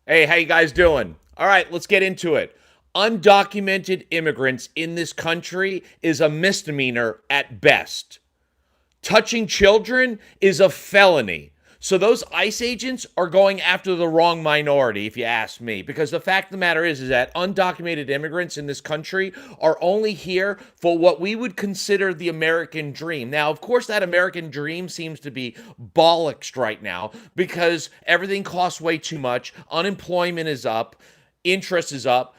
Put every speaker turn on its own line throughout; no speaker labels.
Hey, how you guys doing? All right, let's get into it. Undocumented immigrants in this country is a misdemeanor at best. Touching children is a felony. So those ICE agents are going after the wrong minority, if you ask me, because the fact of the matter is that undocumented immigrants in this country are only here for what we would consider the American dream. Now, of course, that American dream seems to be bollocksed right now because everything costs way too much, unemployment is up, interest is up,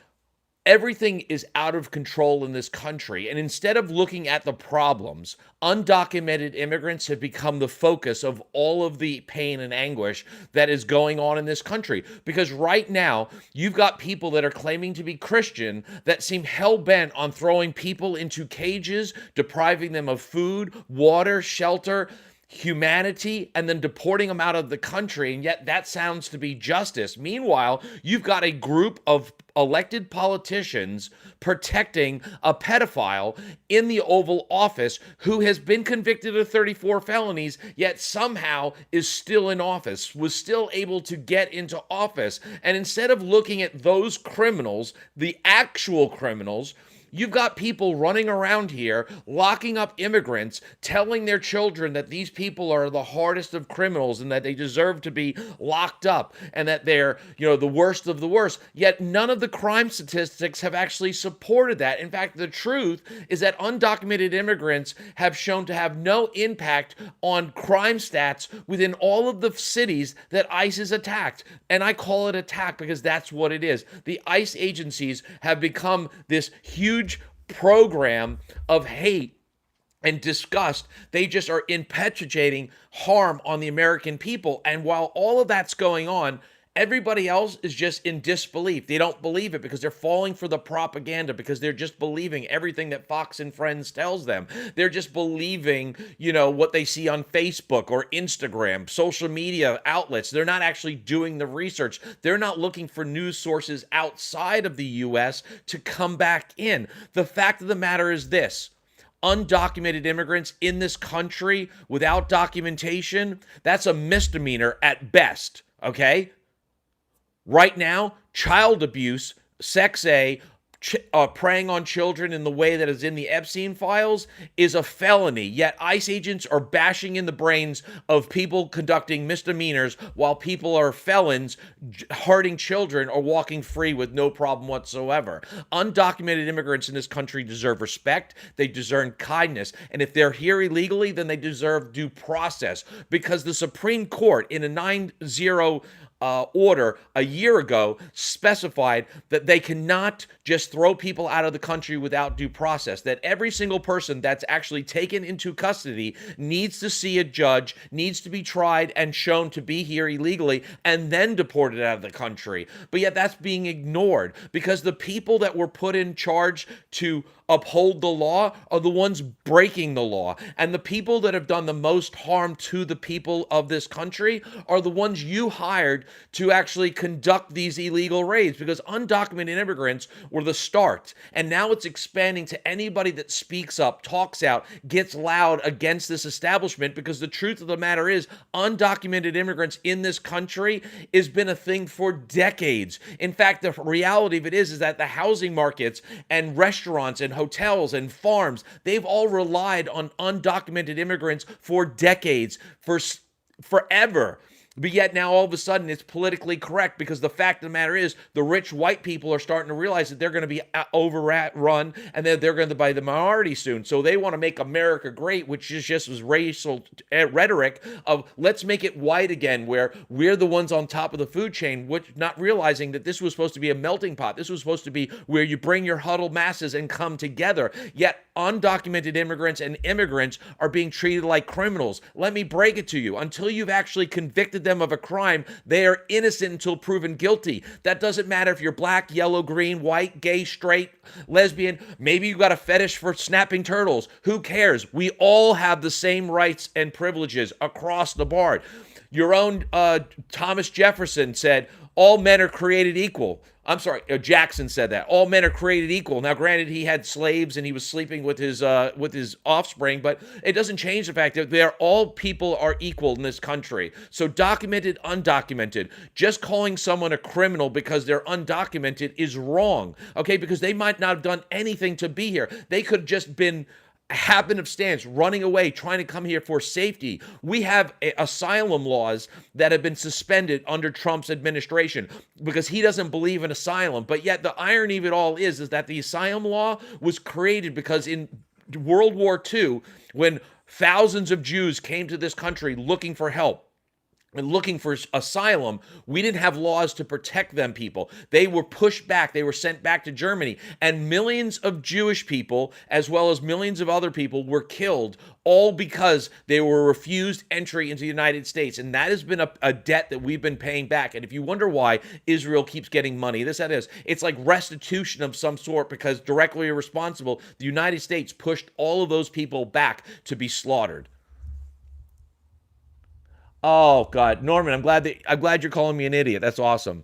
everything is out of control in this country. And instead of looking at the problems, undocumented immigrants have become the focus of all of the pain and anguish that is going on in this country. Because right now, you've got people that are claiming to be Christian that seem hell bent on throwing people into cages, depriving them of food, water, shelter, humanity, and then deporting them out of the country, and yet that sounds to be justice. Meanwhile, you've got a group of elected politicians protecting a pedophile in the Oval Office who has been convicted of 34 felonies, yet somehow is still in office, was still able to get into office. And instead of looking at those criminals, the actual criminals, you've got people running around here, locking up immigrants, telling their children that these people are the hardest of criminals and that they deserve to be locked up and that they're, the worst of the worst. Yet none of the crime statistics have actually supported that. In fact, the truth is that undocumented immigrants have shown to have no impact on crime stats within all of the cities that ICE has attacked. And I call it attack because that's what it is. The ICE agencies have become this huge program of hate and disgust. They just are perpetuating harm on the American people. And while all of that's going on, everybody else is just in disbelief. They don't believe it because they're falling for the propaganda, because they're just believing everything that Fox and Friends tells them. They're just believing, what they see on Facebook or Instagram, social media outlets. They're not actually doing the research. They're not looking for news sources outside of the US to come back in. The fact of the matter is this: undocumented immigrants in this country without documentation, that's a misdemeanor at best, okay? Right now, child abuse, sex A, preying on children in the way that is in the Epstein files is a felony. Yet ICE agents are bashing in the brains of people conducting misdemeanors while people are felons, hurting children or walking free with no problem whatsoever. Undocumented immigrants in this country deserve respect. They deserve kindness. And if they're here illegally, then they deserve due process, because the Supreme Court in a 9-0 order a year ago specified that they cannot just throw people out of the country without due process, that every single person that's actually taken into custody needs to see a judge, needs to be tried and shown to be here illegally, and then deported out of the country. But yet that's being ignored because the people that were put in charge to uphold the law are the ones breaking the law. And the people that have done the most harm to the people of this country are the ones you hired to actually conduct these illegal raids, because undocumented immigrants were the start. And now it's expanding to anybody that speaks up, talks out, gets loud against this establishment, because the truth of the matter is undocumented immigrants in this country has been a thing for decades. In fact, the reality of it is that the housing markets and restaurants and hotels and farms, they've all relied on undocumented immigrants for decades, for forever. But yet now all of a sudden it's politically correct, because the fact of the matter is the rich white people are starting to realize that they're going to be overrun and that they're going to be the minority soon. So they want to make America great, which is just was racial rhetoric of let's make it white again, where we're the ones on top of the food chain, which not realizing that this was supposed to be a melting pot. This was supposed to be where you bring your huddled masses and come together. Yet undocumented immigrants and immigrants are being treated like criminals. Let me break it to you. Until you've actually convicted them of a crime, they are innocent until proven guilty. That doesn't matter if you're black, yellow, green, white, gay, straight, lesbian. Maybe you got a fetish for snapping turtles. Who cares? We all have the same rights and privileges across the board. Your own Thomas Jefferson said, all men are created equal. I'm sorry, Jackson said that all men are created equal. Now, granted, he had slaves and he was sleeping with his offspring, but it doesn't change the fact that they're all people are equal in this country. So, documented, undocumented, just calling someone a criminal because they're undocumented is wrong. Okay, because they might not have done anything to be here. They could have just been happen of stance, running away, trying to come here for safety. We have asylum laws that have been suspended under Trump's administration because he doesn't believe in asylum. But yet the irony of it all is that the asylum law was created because in World War II, when thousands of Jews came to this country looking for help, and looking for asylum, we didn't have laws to protect them people. They were pushed back. They were sent back to Germany. And millions of Jewish people, as well as millions of other people, were killed, all because they were refused entry into the United States. And that has been a debt that we've been paying back. And if you wonder why Israel keeps getting money, that is. It's like restitution of some sort because directly responsible, the United States pushed all of those people back to be slaughtered. Oh God, Norman, I'm glad you're calling me an idiot. That's awesome.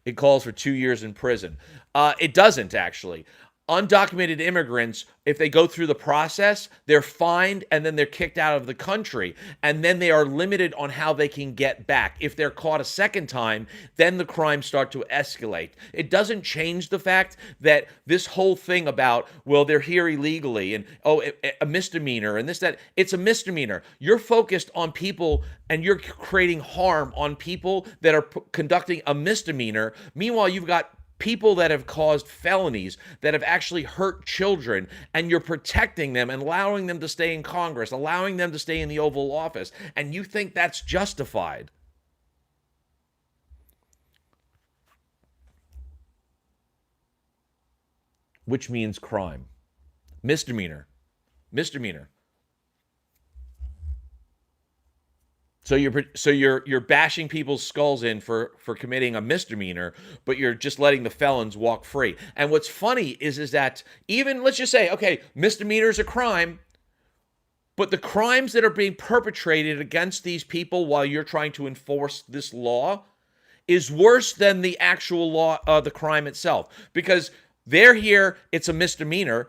It calls for 2 years in prison. It doesn't actually. Undocumented immigrants, if they go through the process, they're fined and then they're kicked out of the country. And then they are limited on how they can get back. If they're caught a second time, then the crimes start to escalate. It doesn't change the fact that this whole thing about, well, they're here illegally and, oh, a misdemeanor and this, that, it's a misdemeanor. You're focused on people and you're creating harm on people that are conducting a misdemeanor. Meanwhile, you've got people that have caused felonies, that have actually hurt children, and you're protecting them and allowing them to stay in Congress, allowing them to stay in the Oval Office, and you think that's justified. Which means crime. Misdemeanor. Misdemeanor. So you're bashing people's skulls in for committing a misdemeanor, but you're just letting the felons walk free. And what's funny is that even, let's just say, okay, misdemeanor is a crime, but the crimes that are being perpetrated against these people while you're trying to enforce this law is worse than the actual law, the crime itself, because they're here, it's a misdemeanor.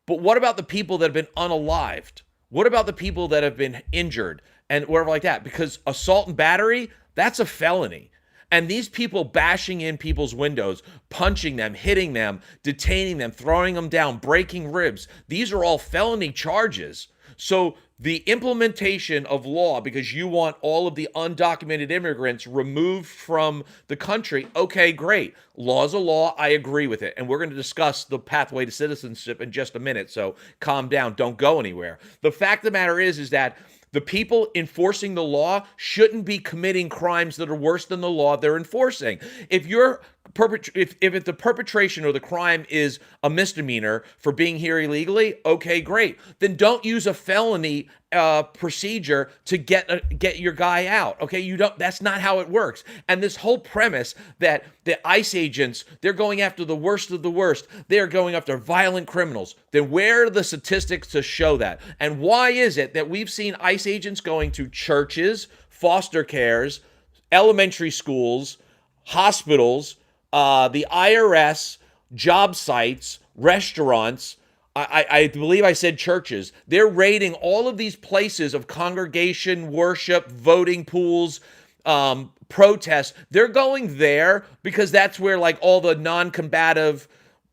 But what about the people that have been unalived? What about the people that have been injured and whatever like that? Because assault and battery, that's a felony. And these people bashing in people's windows, punching them, hitting them, detaining them, throwing them down, breaking ribs, these are all felony charges. So the implementation of law, because you want all of the undocumented immigrants removed from the country, okay, great. Law's a law. I agree with it. And we're going to discuss the pathway to citizenship in just a minute. So calm down. Don't go anywhere. The fact of the matter is that the people enforcing the law shouldn't be committing crimes that are worse than the law they're enforcing. If the perpetration or the crime is a misdemeanor for being here illegally, okay, great. Then don't use a felony procedure to get your guy out. Okay, you don't. That's not how it works. And this whole premise that the ICE agents, they're going after the worst of the worst, they're going after violent criminals. Then where are the statistics to show that? And why is it that we've seen ICE agents going to churches, foster cares, elementary schools, hospitals, the IRS, job sites, restaurants? I believe I said churches. They're raiding all of these places of congregation, worship, voting pools, protests. They're going there because that's where like all the non-combative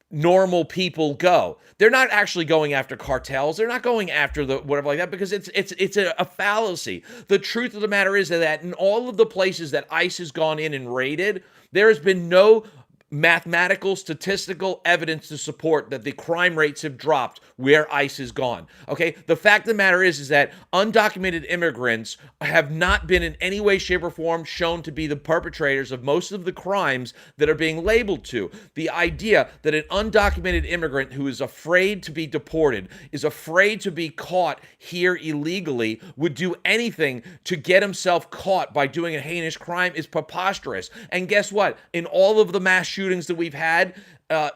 normal people go. They're not actually going after cartels. They're not going after the whatever like that because it's a fallacy. The truth of the matter is that in all of the places that ICE has gone in and raided, there has been no mathematical, statistical evidence to support that the crime rates have dropped where ICE is gone. Okay, the fact of the matter is that undocumented immigrants have not been in any way, shape, or form shown to be the perpetrators of most of the crimes that are being labeled to. The idea that an undocumented immigrant who is afraid to be deported, is afraid to be caught here illegally, would do anything to get himself caught by doing a heinous crime is preposterous. And guess what? In all of the mass shootings that we've had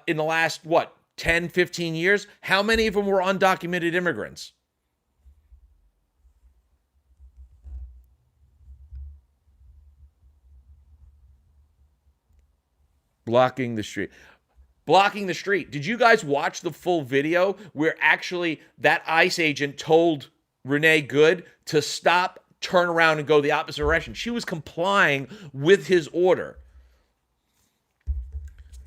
in the last, 10, 15 years, how many of them were undocumented immigrants? Blocking the street. Blocking the street. Did you guys watch the full video where actually that ICE agent told Renee Good to stop, turn around, and go the opposite direction? She was complying with his order.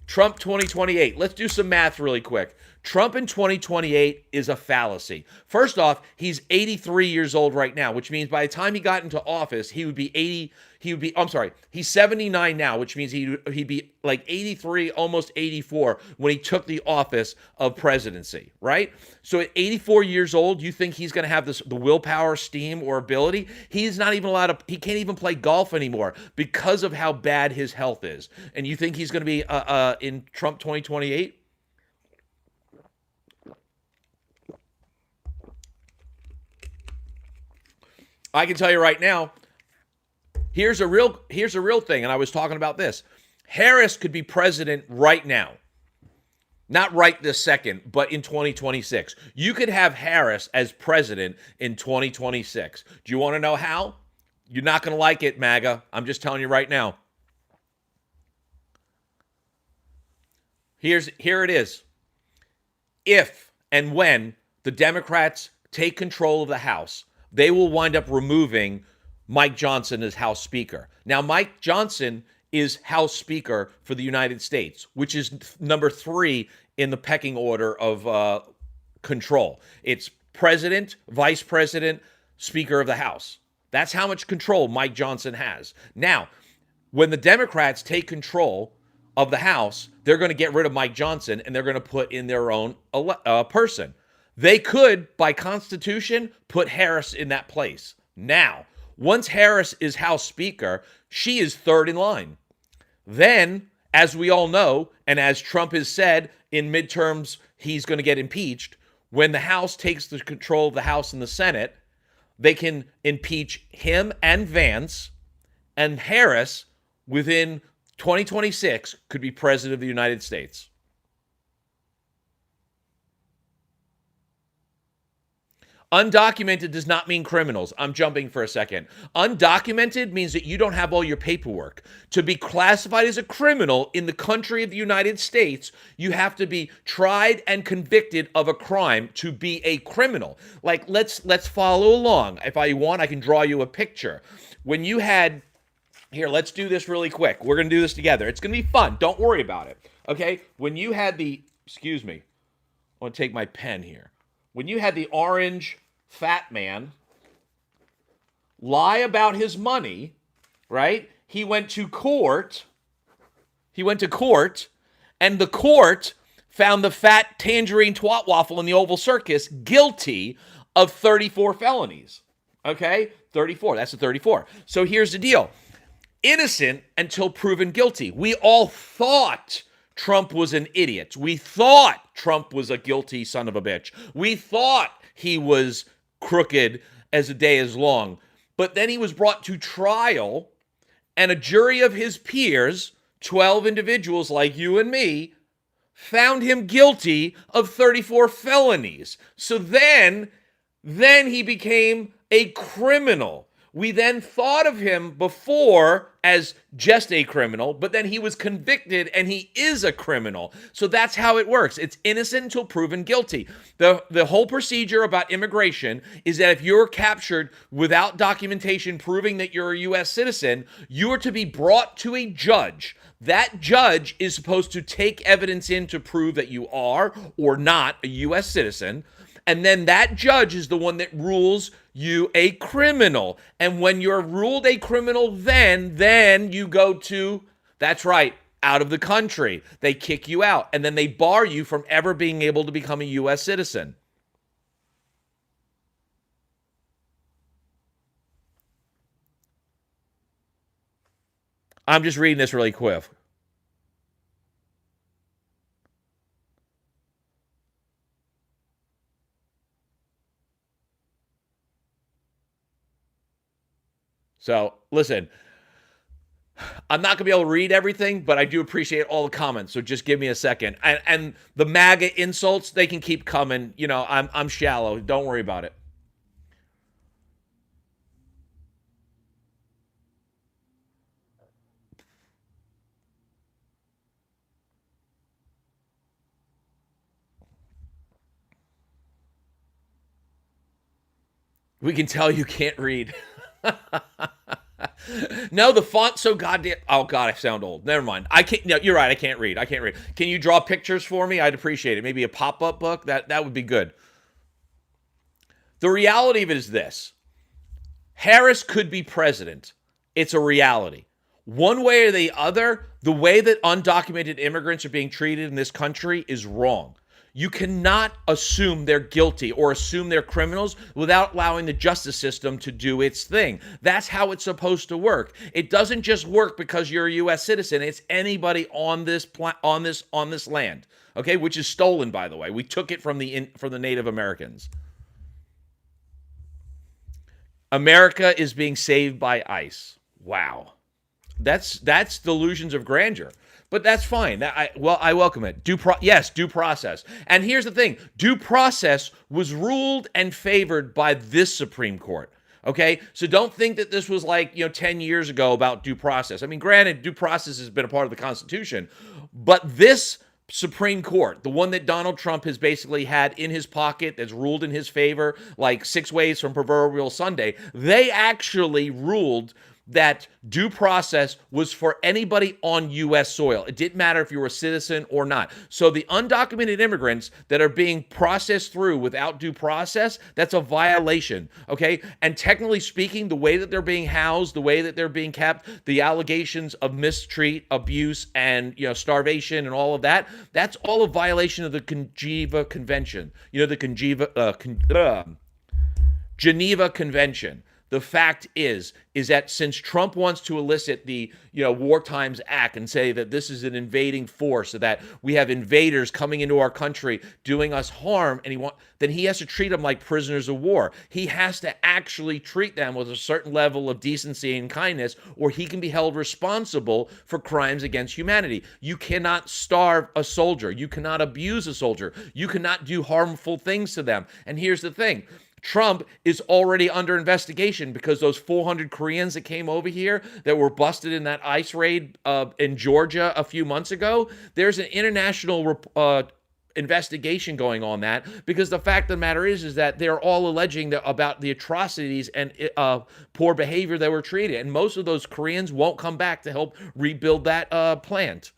Trump 2028. Let's do some math really quick. Trump in 2028 is a fallacy. First off, he's 83 years old right now, which means by the time he got into office, he would be 80. I'm sorry, he's 79 now, which means he'd be like 83, almost 84 when he took the office of presidency, right? So at 84 years old, you think he's going to have the willpower, steam, or ability? He's not even allowed to, he can't even play golf anymore because of how bad his health is. And you think he's going to be in Trump 2028? I can tell you right now, here's a real thing, and I was talking about this. Harris could be president right now. Not right this second, but in 2026. You could have Harris as president in 2026. Do you want to know how? You're not going to like it, MAGA. I'm just telling you right now. Here it is. If and when the Democrats take control of the House, they will wind up removing Mike Johnson as House Speaker. Now, Mike Johnson is House Speaker for the United States, which is number 3 in the pecking order of control. It's President, Vice President, Speaker of the House. That's how much control Mike Johnson has. Now, when the Democrats take control of the House, they're going to get rid of Mike Johnson and they're going to put in their own person. They could, by Constitution, put Harris in that place. Now, once Harris is House Speaker, she is third in line. Then, as we all know, and as Trump has said in midterms, he's going to get impeached. When the House takes the control of the House and the Senate, they can impeach him and Vance, and Harris, within 2026, could be president of the United States. Undocumented does not mean criminals. I'm jumping for a second. Undocumented means that you don't have all your paperwork. To be classified as a criminal in the country of the United States, you have to be tried and convicted of a crime to be a criminal. Like, let's follow along. If I want, I can draw you a picture. When you had, here, let's do this really quick. We're going to do this together. It's going to be fun. Don't worry about it. Okay? When you had the, excuse me, I want to take my pen here. When you had the orange fat man lie about his money, right? He went to court, and the court found the fat tangerine twat waffle in the Oval Circus guilty of 34 felonies. Okay? 34. That's a 34. So here's the deal. Innocent until proven guilty. We all thought Trump was an idiot. We thought Trump was a guilty son of a bitch. We thought he was crooked as a day is long. But then he was brought to trial, and a jury of his peers, 12 individuals like you and me, found him guilty of 34 felonies. So then he became a criminal. We then thought of him before as just a criminal, but then he was convicted and he is a criminal. So that's how it works. It's innocent until proven guilty. The whole procedure about immigration is that if you're captured without documentation proving that you're a U.S. citizen, you are to be brought to a judge. That judge is supposed to take evidence in to prove that you are or not a U.S. citizen. And then that judge is the one that rules you a criminal. And when you're ruled a criminal, then you go to, that's right, out of the country. They kick you out. And then they bar you from ever being able to become a U.S. citizen. I'm just reading this really quick. So, listen, I'm not going to be able to read everything, but I do appreciate all the comments. So just give me a second. And the MAGA insults, they can keep coming. You know, I'm shallow. Don't worry about it. We can tell you can't read. No, the font's so goddamn. Oh God, I sound old. Never mind. I can't. No, you're right. I can't read. I can't read. Can you draw pictures for me? I'd appreciate it. Maybe a pop-up book. That would be good. The reality of it is this: Harris could be president. It's a reality. One way or the other, the way that undocumented immigrants are being treated in this country is wrong. You cannot assume they're guilty or assume they're criminals without allowing the justice system to do its thing. That's how it's supposed to work. It doesn't just work because you're a U.S. citizen. It's anybody on this on this land, okay? Which is stolen, by the way. We took it from the Native Americans. America is being saved by ICE. Wow, that's delusions of grandeur. But that's fine. I welcome it. Yes, due process. And here's the thing. Due process was ruled and favored by this Supreme Court. Okay? So don't think that this was like, 10 years ago about due process. I mean, granted, due process has been a part of the Constitution. But this Supreme Court, the one that Donald Trump has basically had in his pocket that's ruled in his favor, like 6 ways from proverbial Sunday, they actually ruled that due process was for anybody on U.S. soil. It didn't matter if you were a citizen or not. So the undocumented immigrants that are being processed through without due process, that's a violation, okay? And technically speaking, the way that they're being housed, the way that they're being kept, the allegations of mistreat, abuse, and starvation and all of that, that's all a violation of the Geneva Convention. The Geneva Convention. The fact is that since Trump wants to elicit the War Times Act and say that this is an invading force, so that we have invaders coming into our country doing us harm, and then he has to treat them like prisoners of war. He has to actually treat them with a certain level of decency and kindness, or he can be held responsible for crimes against humanity. You cannot starve a soldier. You cannot abuse a soldier. You cannot do harmful things to them. And here's the thing. Trump is already under investigation because those 400 Koreans that came over here that were busted in that ICE raid in Georgia a few months ago, there's an international investigation going on that, because the fact of the matter is that they're all alleging about the atrocities and poor behavior that were treated. And most of those Koreans won't come back to help rebuild that plant.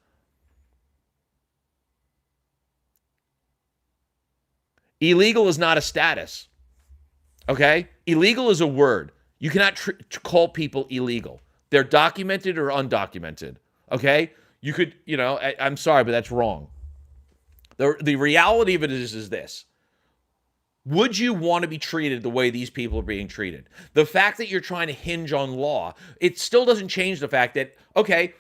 Illegal is not a status. Okay? Illegal is a word. You cannot call people illegal. They're documented or undocumented. Okay? You could, I'm sorry, but that's wrong. The reality of it is this. Would you want to be treated the way these people are being treated? The fact that you're trying to hinge on law, it still doesn't change the fact that, okay,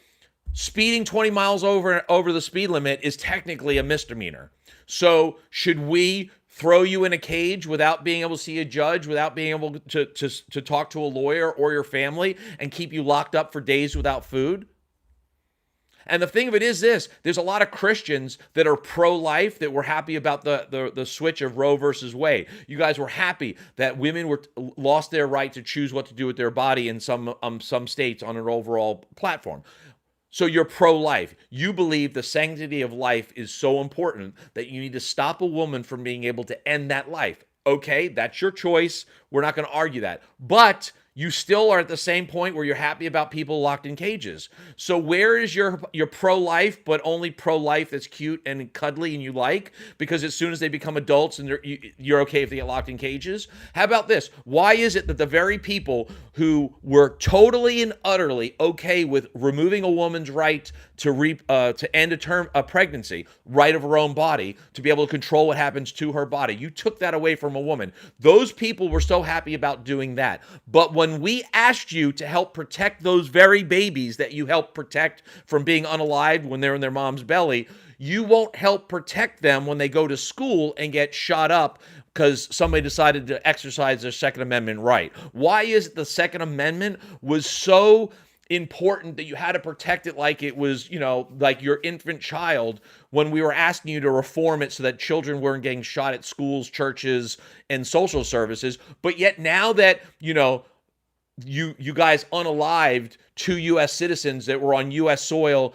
speeding 20 miles over the speed limit is technically a misdemeanor. So should we throw you in a cage without being able to see a judge, without being able to talk to a lawyer or your family, and keep you locked up for days without food? And the thing of it is this, there's a lot of Christians that are pro-life that were happy about the switch of Roe versus Wade. You guys were happy that women lost their right to choose what to do with their body in some states on an overall platform. So you're pro-life. You believe the sanctity of life is so important that you need to stop a woman from being able to end that life. Okay, that's your choice. We're not going to argue that. But you still are at the same point where you're happy about people locked in cages. So where is your pro-life, but only pro-life that's cute and cuddly and you like? Because as soon as they become adults and you're okay if they get locked in cages? How about this? Why is it that the very people who were totally and utterly okay with removing a woman's right to end a pregnancy, right of her own body, to be able to control what happens to her body, you took that away from a woman. Those people were so happy about doing that. But when we asked you to help protect those very babies that you helped protect from being unalived when they're in their mom's belly, you won't help protect them when they go to school and get shot up because somebody decided to exercise their Second Amendment right. Why is it the Second Amendment was so important that you had to protect it like it was, like your infant child, when we were asking you to reform it so that children weren't getting shot at schools, churches, and social services? But yet now that, you guys unalived 2 U.S. citizens that were on U.S. soil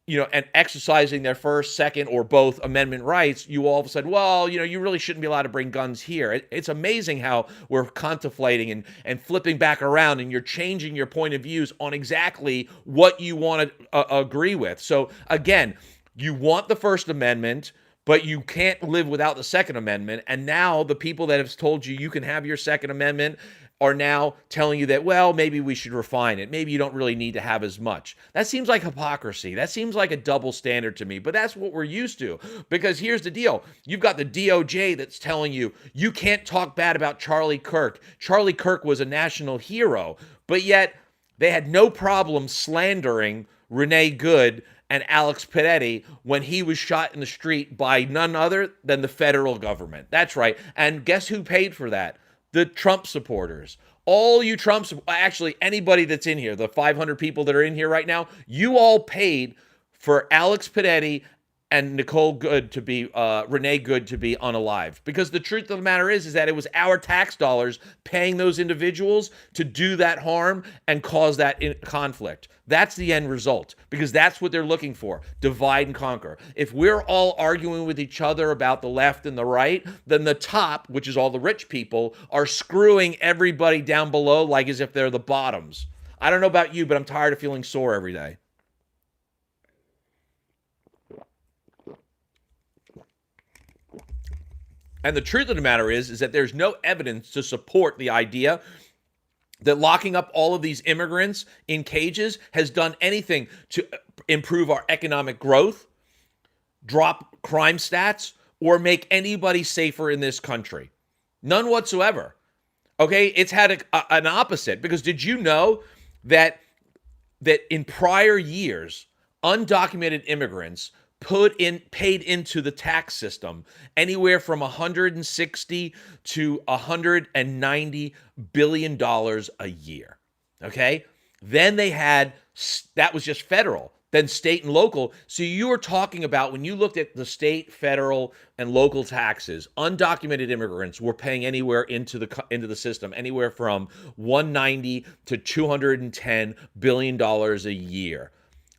and exercising their First, Second, or both Amendment rights, you all of a sudden, well, you really shouldn't be allowed to bring guns here. It's amazing how we're contemplating and flipping back around, and you're changing your point of views on exactly what you want to agree with. So again, you want the First Amendment, but you can't live without the Second Amendment. And now the people that have told you can have your Second Amendment are now telling you that, well, maybe we should refine it. Maybe you don't really need to have as much. That seems like hypocrisy. That seems like a double standard to me, but that's what we're used to. Because here's the deal. You've got the DOJ that's telling you can't talk bad about Charlie Kirk. Charlie Kirk was a national hero, but yet they had no problem slandering Renee Good and Alex Pinetti when he was shot in the street by none other than the federal government. That's right. And guess who paid for that? The Trump supporters. All you Trump, actually anybody that's in here, the 500 people that are in here right now, you all paid for Alex Pinetti and Nicole Good to be, Renee Good to be unalived. Because the truth of the matter is that it was our tax dollars paying those individuals to do that harm and cause that conflict. That's the end result, because that's what they're looking for, divide and conquer. If we're all arguing with each other about the left and the right, then the top, which is all the rich people, are screwing everybody down below like as if they're the bottoms. I don't know about you, but I'm tired of feeling sore every day. And the truth of the matter is that there's no evidence to support the idea that locking up all of these immigrants in cages has done anything to improve our economic growth, drop crime stats, or make anybody safer in this country. None whatsoever. Okay, it's had an opposite, because did you know that in prior years, undocumented immigrants paid into the tax system anywhere from $160 to $190 billion a year. Okay? Then they had, that was just federal, then state and local. So you were talking about, when you looked at the state, federal, and local taxes, undocumented immigrants were paying anywhere into the system, anywhere from $190 to $210 billion a year.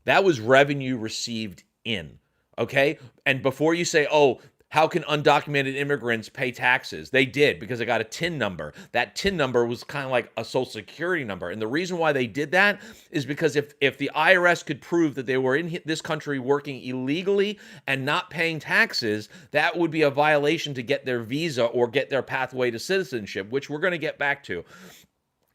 That was revenue received in. Okay? And before you say, oh, how can undocumented immigrants pay taxes? They did, because they got a TIN number. That TIN number was kind of like a social security number. And the reason why they did that is because if the IRS could prove that they were in this country working illegally and not paying taxes, that would be a violation to get their visa or get their pathway to citizenship, which we're going to get back to.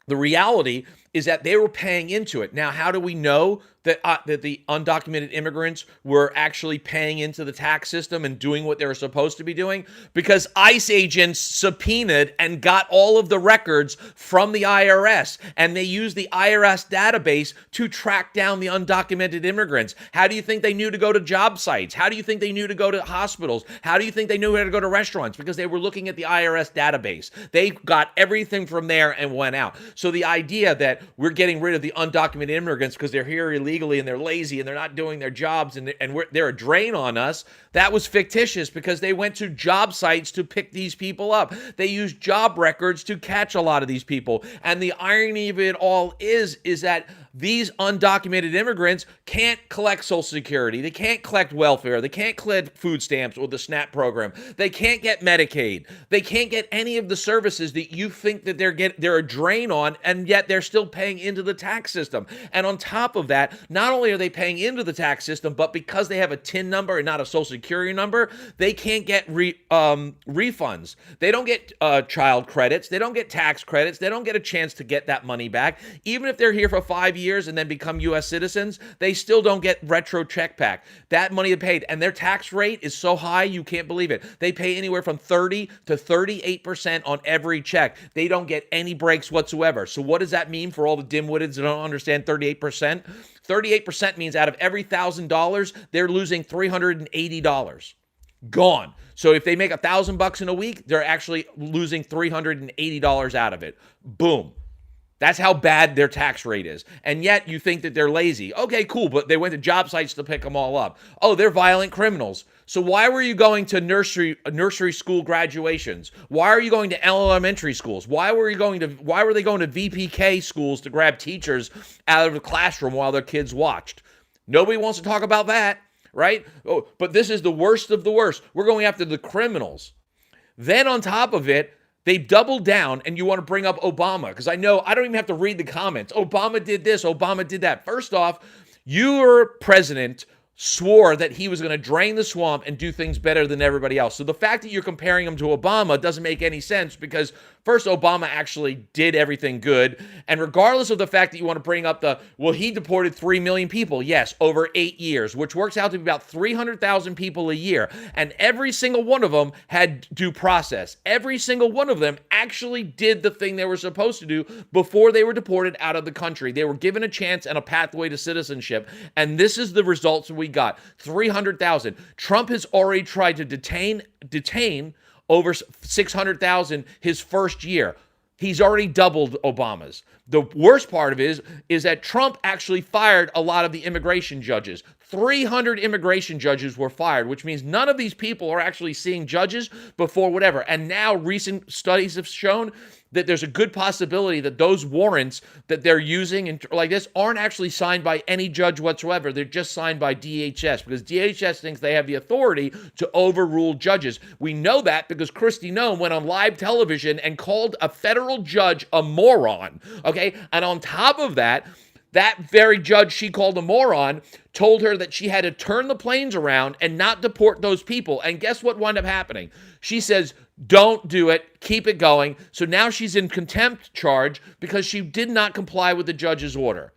The reality is that they were paying into it. Now, how do we know that the undocumented immigrants were actually paying into the tax system and doing what they were supposed to be doing? Because ICE agents subpoenaed and got all of the records from the IRS, and they used the IRS database to track down the undocumented immigrants. How do you think they knew to go to job sites? How do you think they knew to go to hospitals? How do you think they knew how to go to restaurants? Because they were looking at the IRS database. They got everything from there and went out. So the idea that we're getting rid of the undocumented immigrants because they're here illegally and they're lazy and they're not doing their jobs and they're a drain on us, that was fictitious, because they went to job sites to pick these people up. They used job records to catch a lot of these people. And the irony of it all is that these undocumented immigrants can't collect Social Security. They can't collect welfare. They can't collect food stamps or the SNAP program. They can't get Medicaid. They can't get any of the services that you think that they're a drain on, and yet they're still paying into the tax system. And on top of that, not only are they paying into the tax system, but because they have a TIN number and not a Social Security number, they can't get refunds. They don't get child credits. They don't get tax credits. They don't get a chance to get that money back. Even if they're here for 5 years and then become U.S. citizens, they still don't get retro check back. That money is paid, and their tax rate is so high you can't believe it. They pay anywhere from 30 to 38% on every check. They don't get any breaks whatsoever. So what does that mean for all the dimwitted that don't understand 38%? 38% means out of every $1,000, they're losing $380. Gone. So if they make $1,000 in a week, they're actually losing $380 out of it. Boom. That's how bad their tax rate is. And yet you think that they're lazy. Okay, cool, but they went to job sites to pick them all up. Oh, they're violent criminals. So why were you going to nursery school graduations? Why are you going to elementary schools? Why were they going to VPK schools to grab teachers out of the classroom while their kids watched? Nobody wants to talk about that, right? Oh, but this is the worst of the worst. We're going after the criminals. Then on top of it, they doubled down, and you want to bring up Obama, because I know I don't even have to read the comments. Obama did this, Obama did that. First off, your president swore that he was going to drain the swamp and do things better than everybody else. So the fact that you're comparing him to Obama doesn't make any sense, because first, Obama actually did everything good. And regardless of the fact that you want to bring up he deported 3 million people. Yes, over 8 years, which works out to be about 300,000 people a year. And every single one of them had due process. Every single one of them actually did the thing they were supposed to do before they were deported out of the country. They were given a chance and a pathway to citizenship. And this is the results we got. 300,000. Trump has already tried to detain over 600,000 his first year. He's already doubled Obama's. The worst part of it is that Trump actually fired a lot of the immigration judges. 300 immigration judges were fired, which means none of these people are actually seeing judges before whatever. And now recent studies have shown that there's a good possibility that those warrants that they're using and like this aren't actually signed by any judge whatsoever. They're just signed by DHS, because DHS thinks they have the authority to overrule judges. We know that because Kristi Noem went on live television and called a federal judge a moron, okay? And on top of that, that very judge she called a moron told her that she had to turn the planes around and not deport those people. And guess what wound up happening? She says, don't do it, keep it going. So now she's in contempt charge because she did not comply with the judge's order.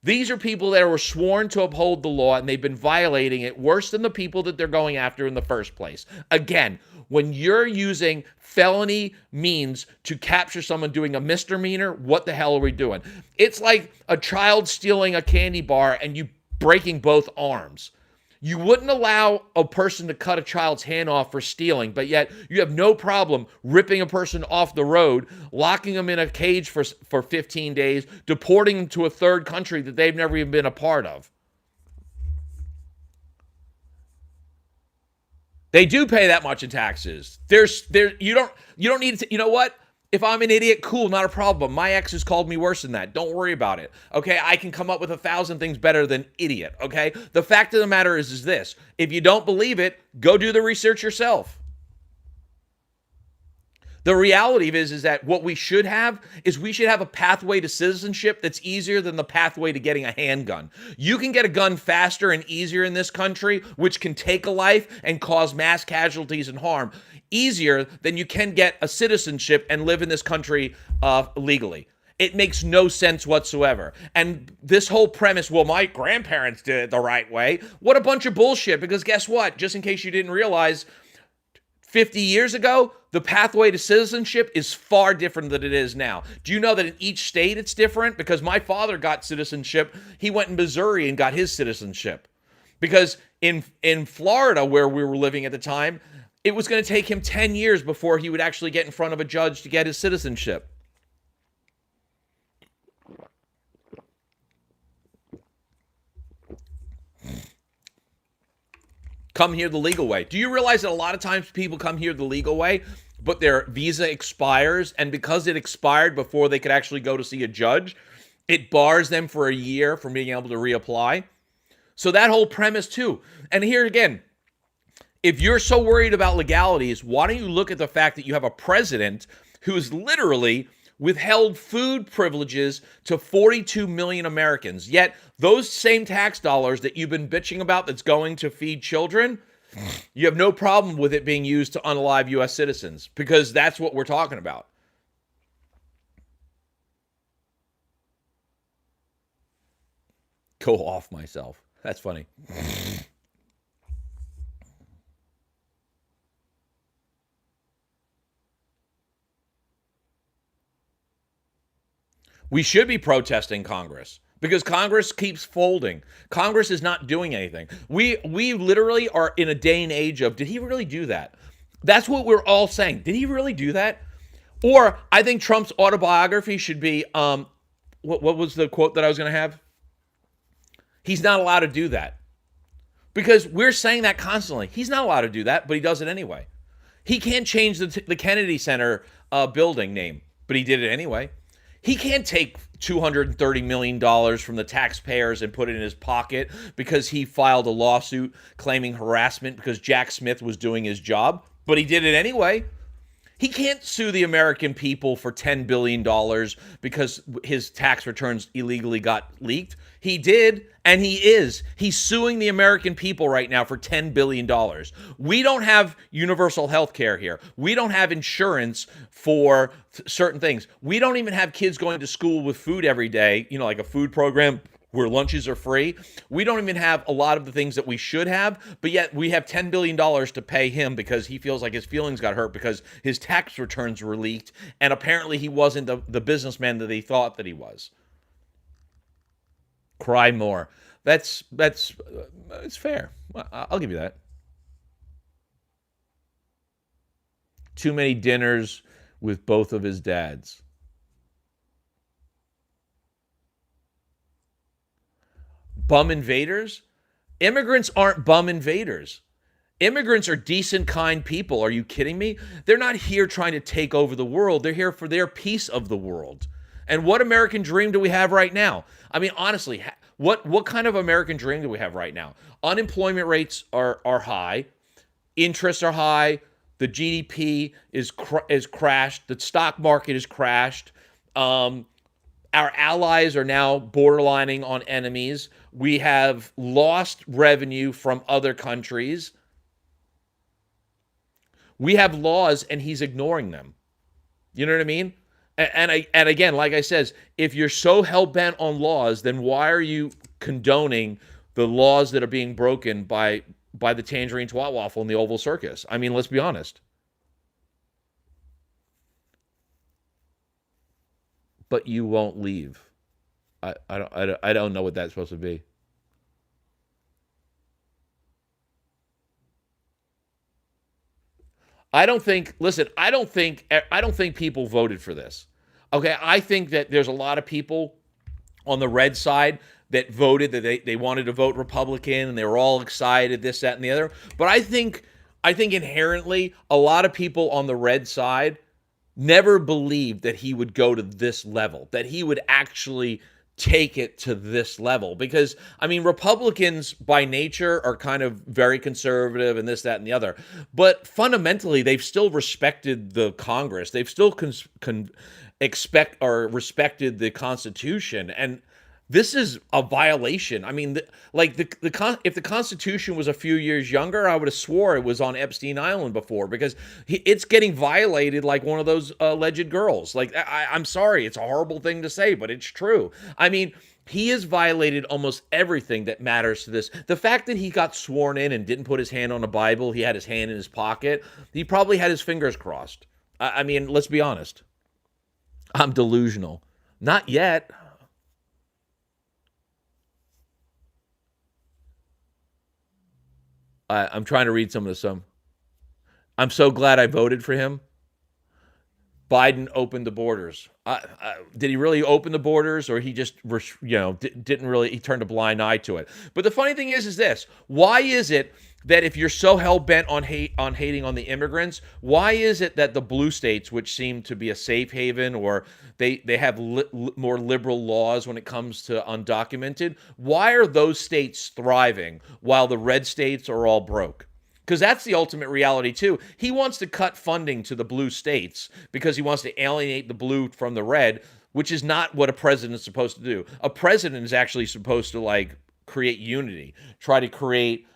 These are people that were sworn to uphold the law, and they've been violating it worse than the people that they're going after in the first place. Again, when you're using felony means to capture someone doing a misdemeanor, what the hell are we doing? It's like a child stealing a candy bar and you breaking both arms. You wouldn't allow a person to cut a child's hand off for stealing, but yet you have no problem ripping a person off the road, locking them in a cage for 15 days, deporting them to a third country that they've never even been a part of. They do pay that much in taxes. You don't need to, you know what? If I'm an idiot, cool, not a problem. My ex has called me worse than that. Don't worry about it. Okay, I can come up with 1,000 things better than idiot. Okay, the fact of the matter is this: if you don't believe it, go do the research yourself. The reality is that what we should have is we should have a pathway to citizenship that's easier than the pathway to getting a handgun. You can get a gun faster and easier in this country, which can take a life and cause mass casualties and harm, easier than you can get a citizenship and live in this country legally. It makes no sense whatsoever. And this whole premise, well, my grandparents did it the right way. What a bunch of bullshit, because guess what? Just in case you didn't realize, 50 years ago, the pathway to citizenship is far different than it is now. Do you know that in each state it's different? Because my father got citizenship. He went in Missouri and got his citizenship. Because in Florida, where we were living at the time, it was going to take him 10 years before he would actually get in front of a judge to get his citizenship. Come here the legal way. Do you realize that a lot of times people come here the legal way, but their visa expires, and because it expired before they could actually go to see a judge, it bars them for a year from being able to reapply? So that whole premise too. And here again, if you're so worried about legalities, why don't you look at the fact that you have a president who is literally withheld food privileges to 42 million Americans. Yet those same tax dollars that you've been bitching about that's going to feed children, you have no problem with it being used to unalive U.S. citizens, because that's what we're talking about. Go off myself. That's funny. We should be protesting Congress because Congress keeps folding. Congress is not doing anything. We literally are in a day and age of, did he really do that? That's what we're all saying. Did he really do that? Or I think Trump's autobiography should be, what was the quote that I was going to have? He's not allowed to do that. Because we're saying that constantly. He's not allowed to do that, but he does it anyway. He can't change the Kennedy Center building name, but he did it anyway. He can't take $230 million from the taxpayers and put it in his pocket because he filed a lawsuit claiming harassment because Jack Smith was doing his job, but he did it anyway. He can't sue the American people for $10 billion because his tax returns illegally got leaked. He did, and he is. He's suing the American people right now for $10 billion. We don't have universal health care here. We don't have insurance for certain things. We don't even have kids going to school with food every day, like a food program where lunches are free. We don't even have a lot of the things that we should have, but yet we have $10 billion to pay him because he feels like his feelings got hurt because his tax returns were leaked, and apparently he wasn't the businessman that he thought that he was. Cry more. It's fair. I'll give you that. Too many dinners with both of his dads. Bum invaders? Immigrants aren't bum invaders. Immigrants are decent, kind people. Are you kidding me? They're not here trying to take over the world. They're here for their piece of the world. And what American dream do we have right now? I mean, honestly, what kind of American dream do we have right now? Unemployment rates are high. Interests are high. The GDP is crashed. The stock market is crashed. Our allies are now borderlining on enemies. We have lost revenue from other countries. We have laws, and he's ignoring them. You know what I mean? And again, like I says, if you're so hell-bent on laws, then why are you condoning the laws that are being broken by the Tangerine Twat Waffle and the Oval Circus? I mean, let's be honest. But you won't leave. I don't know what that's supposed to be. I don't think people voted for this. Okay, I think that there's a lot of people on the red side that voted that they wanted to vote Republican and they were all excited, this, that, and the other. But I think inherently a lot of people on the red side never believed that he would go to this level, that he would actually take it to this level. Because, I mean, Republicans by nature are kind of very conservative and this, that, and the other. But fundamentally, they've still respected the Congress. They've still respected the Constitution. And this is a violation. I mean, if the Constitution was a few years younger, I would have swore it was on Epstein Island before, because it's getting violated like one of those alleged girls. Like, I'm sorry, it's a horrible thing to say, but it's true. I mean, he has violated almost everything that matters to this. The fact that he got sworn in and didn't put his hand on a Bible, he had his hand in his pocket, he probably had his fingers crossed. I mean, let's be honest. I'm delusional. Not yet. I'm trying to read some of this. I'm so glad I voted for him. Biden opened the borders. Did he really open the borders, or he just, didn't really? He turned a blind eye to it. But the funny thing is this: why is it that if you're so hell bent on hating on the immigrants, why is it that the blue states, which seem to be a safe haven, or they have more liberal laws when it comes to undocumented, why are those states thriving while the red states are all broke? Because that's the ultimate reality, too. He wants to cut funding to the blue states because he wants to alienate the blue from the red, which is not what a president is supposed to do. A president is actually supposed to, create unity, try to create,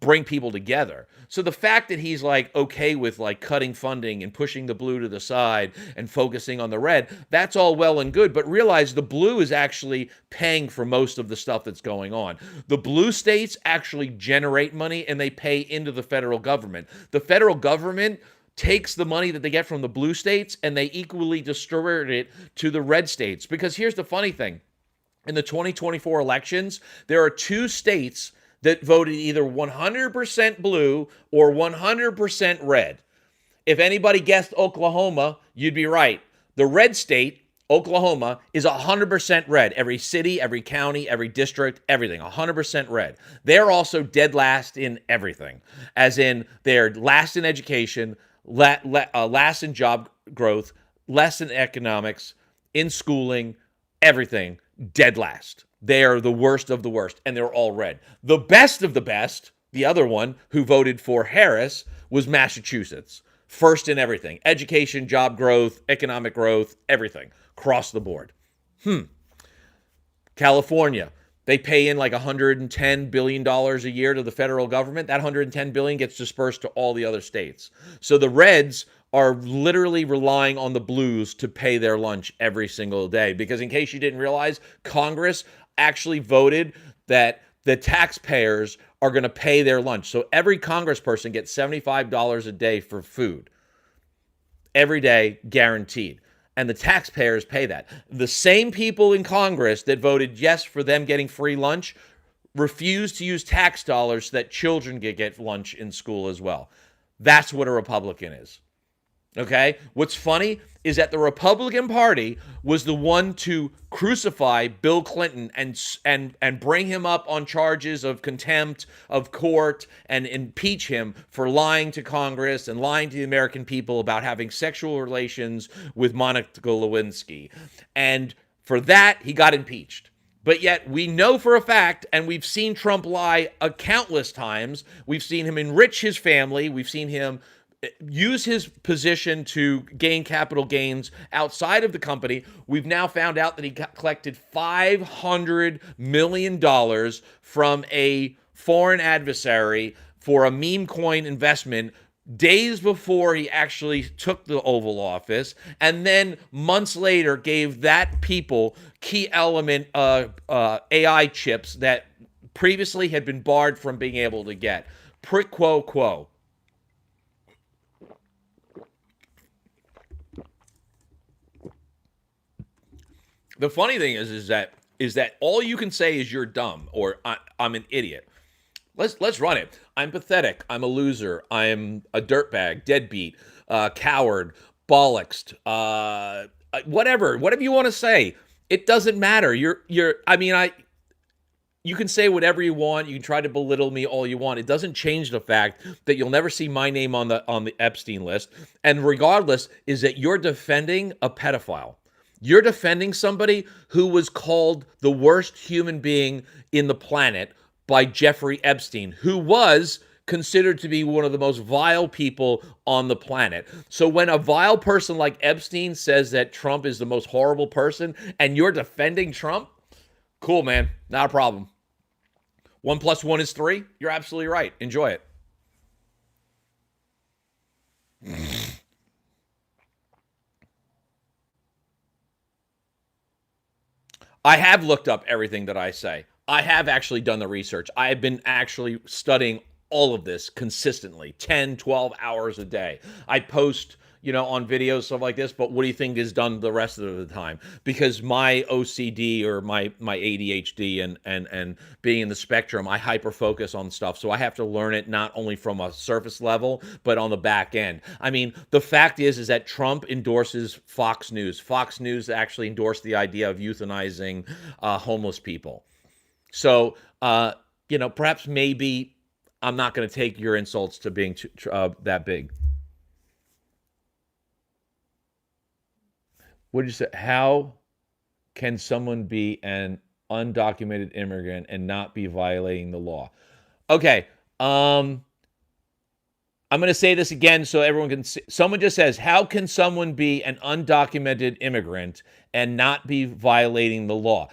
bring people together. So the fact that he's, okay with, cutting funding and pushing the blue to the side and focusing on the red, that's all well and good. But realize the blue is actually paying for most of the stuff that's going on. The blue states actually generate money, and they pay into the federal government. The federal government takes the money that they get from the blue states, and they equally distribute it to the red states. Because here's the funny thing. In the 2024 elections, there are two states that voted either 100% blue or 100% red. If anybody guessed Oklahoma, you'd be right. The red state, Oklahoma, is 100% red. Every city, every county, every district, everything, 100% red. They're also dead last in everything, as in they're last in education, last in job growth, less in economics, in schooling, everything, dead last. They are the worst of the worst, and they're all red. The best of the best, the other one who voted for Harris, was Massachusetts. First in everything: education, job growth, economic growth, everything across the board. California, they pay in like $110 billion a year to the federal government. That $110 billion gets dispersed to all the other states. So the Reds are literally relying on the blues to pay their lunch every single day. Because in case you didn't realize, Congress actually voted that the taxpayers are going to pay their lunch. So every congressperson gets $75 a day for food. Every day, guaranteed. And the taxpayers pay that. The same people in Congress that voted yes for them getting free lunch refuse to use tax dollars so that children get lunch in school as well. That's what a Republican is. Okay? What's funny is that the Republican Party was the one to crucify Bill Clinton and bring him up on charges of contempt of court and impeach him for lying to Congress and lying to the American people about having sexual relations with Monica Lewinsky. And for that, he got impeached. But yet we know for a fact, and we've seen Trump lie countless times. We've seen him enrich his family. We've seen him use his position to gain capital gains outside of the company. We've now found out that he collected $500 million from a foreign adversary for a meme coin investment days before he actually took the Oval Office, and then months later gave that people key element AI chips that previously had been barred from being able to get. Prick quo quo. The funny thing is that all you can say is you're dumb or I'm an idiot. Let's run it. I'm pathetic. I'm a loser. I'm a dirtbag, deadbeat, coward, bollocksed, whatever you want to say. It doesn't matter. You can say whatever you want. You can try to belittle me all you want. It doesn't change the fact that you'll never see my name on the Epstein list. And regardless, is that you're defending a pedophile. You're defending somebody who was called the worst human being in the planet by Jeffrey Epstein, who was considered to be one of the most vile people on the planet. So when a vile person like Epstein says that Trump is the most horrible person and you're defending Trump, cool, man. Not a problem. 1 + 1 is 3. You're absolutely right. Enjoy it. I have looked up everything that I say. I have actually done the research. I have been actually studying all of this consistently, 10, 12 hours a day. I post, on videos, stuff like this, but what do you think is done the rest of the time? Because my OCD or my ADHD and being in the spectrum, I hyper focus on stuff. So I have to learn it not only from a surface level, but on the back end. I mean, the fact is that Trump endorses Fox News. Fox News actually endorsed the idea of euthanizing homeless people. So, perhaps maybe I'm not going to take your insults to being that big. What did you say? How can someone be an undocumented immigrant and not be violating the law? Okay. I'm going to say this again so everyone can see. Someone just says, how can someone be an undocumented immigrant and not be violating the law?